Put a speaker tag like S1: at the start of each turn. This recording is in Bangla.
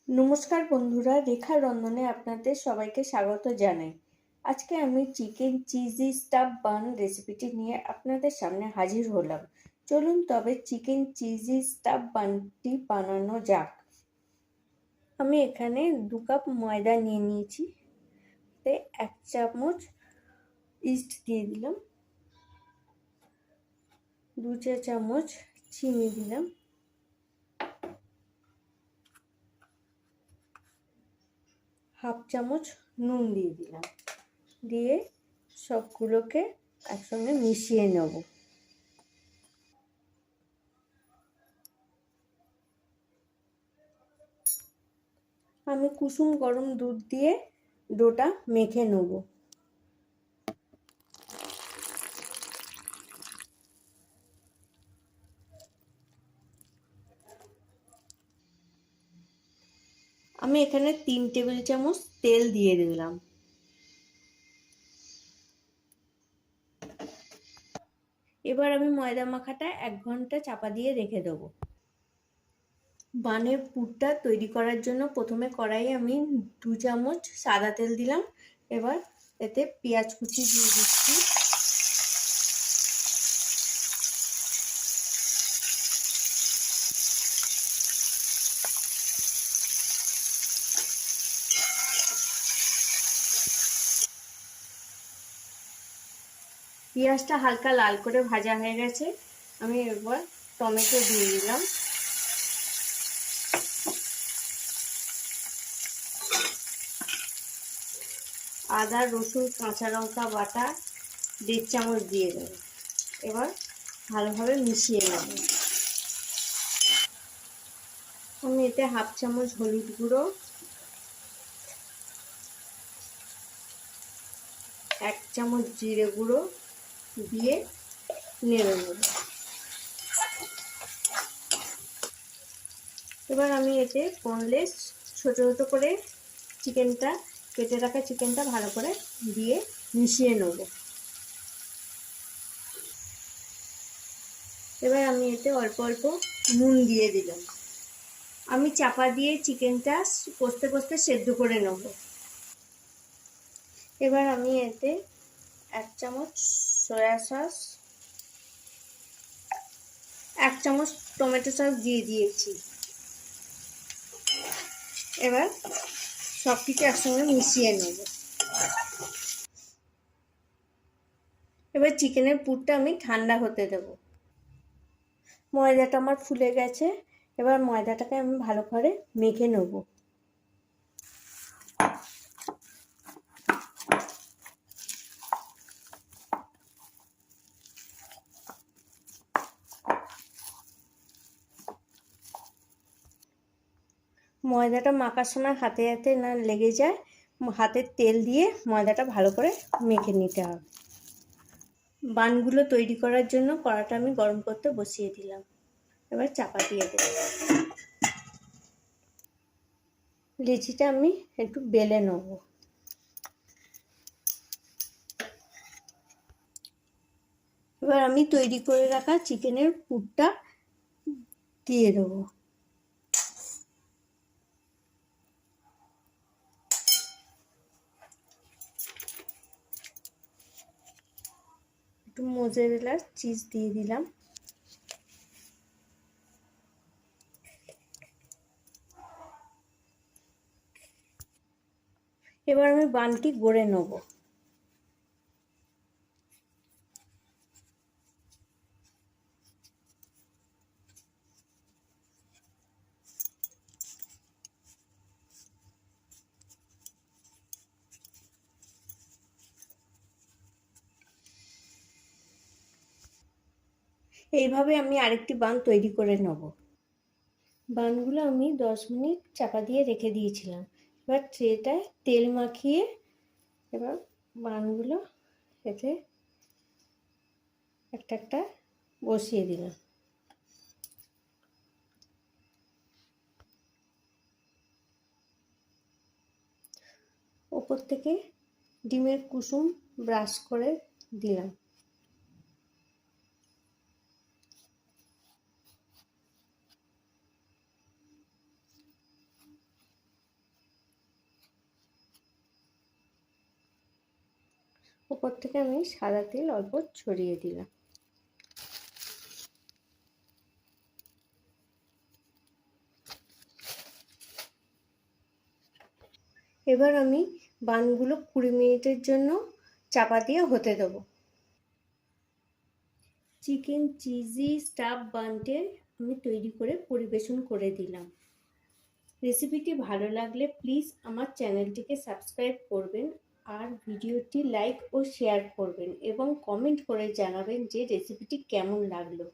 S1: নমস্কার বন্ধুরা, রেখা রন্ধনে আপনাদের সবাইকে স্বাগত জানাই। আজকে আমি চিকেন চিজি স্টাফ বান রেসিপিটি নিয়ে আপনাদের সামনে হাজির হলাম। চলুন তবে চিকেন চিজি স্টাফ বানটি বানানো যাক। আমি এখানে 2 কাপ ময়দা নিয়ে নিয়েছি, 1 চামচ ইস্ট দিয়ে দিলাম, 2 চা চামচ চিনি দিলাম, হাফ চামচ নুন দিয়ে দিলাম, দিয়ে সবগুলোকে একসঙ্গে মিশিয়ে নেব। আমি কুসুম গরম দুধ দিয়ে ডোটা মেখে নেব। আমি এখানে 3 টেবিল চামচ তেল দিয়ে দিলাম। এবার আমি ময়দা মাখাটা 1 ঘন্টা চাপা দিয়ে রেখে দেবো। বানের পুরটা তৈরি করার জন্য প্রথমে কড়াইয়ে আমি 2 চামচ সাদা তেল দিলাম। এবার এতে পেঁয়াজ কুচি দিয়ে দিচ্ছি, পেঁয়াজটা হালকা লাল করে ভাজা হয়ে গেছে। আমি এবার টমেটো দিয়ে দিলাম, আদা রসুন কাঁচা লঙ্কা বাটা 1.5 চামচ দিয়ে দেবো। এবার ভালোভাবে মিশিয়ে নেব। আমি এতে হাফ চামচ হলুদ গুঁড়ো, 1 চামচ জিরে গুঁড়ো দিয়ে নেড়ে নেব। এবার আমি এতে বোনলেস ছোট ছোট করে চিকেনটা কেটে রাখা চিকেনটা ভালো করে দিয়ে মিশিয়ে নেব। এবার আমি এতে অল্প অল্প নুন দিয়ে দিলাম। আমি চাপা দিয়ে চিকেনটা কষতে কষতে সেদ্ধ করে নেব। এবার আমি এতে 1 চামচ সয়া সস, 1 চামচ টমেটো সস দিয়ে দিয়েছি। এবার সব কিছু একসঙ্গে মিশিয়ে নেব। এবার চিকেনের পুরটা আমি ঠান্ডা হতে দেব। ময়দাটা আমার ফুলে গেছে। এবার ময়দাটাকে আমি ভালো করে মেখে নেব। ময়দাটা মাখার সময় হাতে হাতে না লেগে যায়, হাতের তেল দিয়ে ময়দাটা ভালো করে মেখে নিতে হবে। বানগুলো তৈরি করার জন্য কড়াটা আমি গরম করতে বসিয়ে দিলাম। এবার চাপা দিয়ে দেব। লিচিটা আমি একটু বেলে নেব। এবার আমি তৈরি করে রাখা চিকেনের পুরটা দিয়ে দেবো। একটু মোজারেলা চিজ দিয়ে দিলাম। এবার আমি বানটি গড়ে নেব। এইভাবে আমি আরেকটি বান তৈরি করে নেব। বানগুলো আমি 10 মিনিট চাপা দিয়ে রেখে দিয়েছিলাম। এবার ট্রেটায় তেল মাখিয়ে এবার বানগুলো এতে একটা একটা বসিয়ে দিলাম। ওপর থেকে ডিমের কুসুম ব্রাশ করে দিলাম। উপর থেকে আমি সাদা তেল অল্প ছড়িয়ে দিলাম। এবার আমি বানগুলো 20 মিনিটের জন্য চাপা দিয়ে হতে দেবো। চিকেন চিজি স্টাফ বানটি আমি তৈরি করে পরিবেশন করে দিলাম। রেসিপিটি ভালো লাগলে প্লিজ আমার চ্যানেলটিকে সাবস্ক্রাইব করবেন আর ভিডিওটি লাইক ও শেয়ার করবেন এবং কমেন্ট করে জানাবেন যে রেসিপিটি কেমন লাগলো।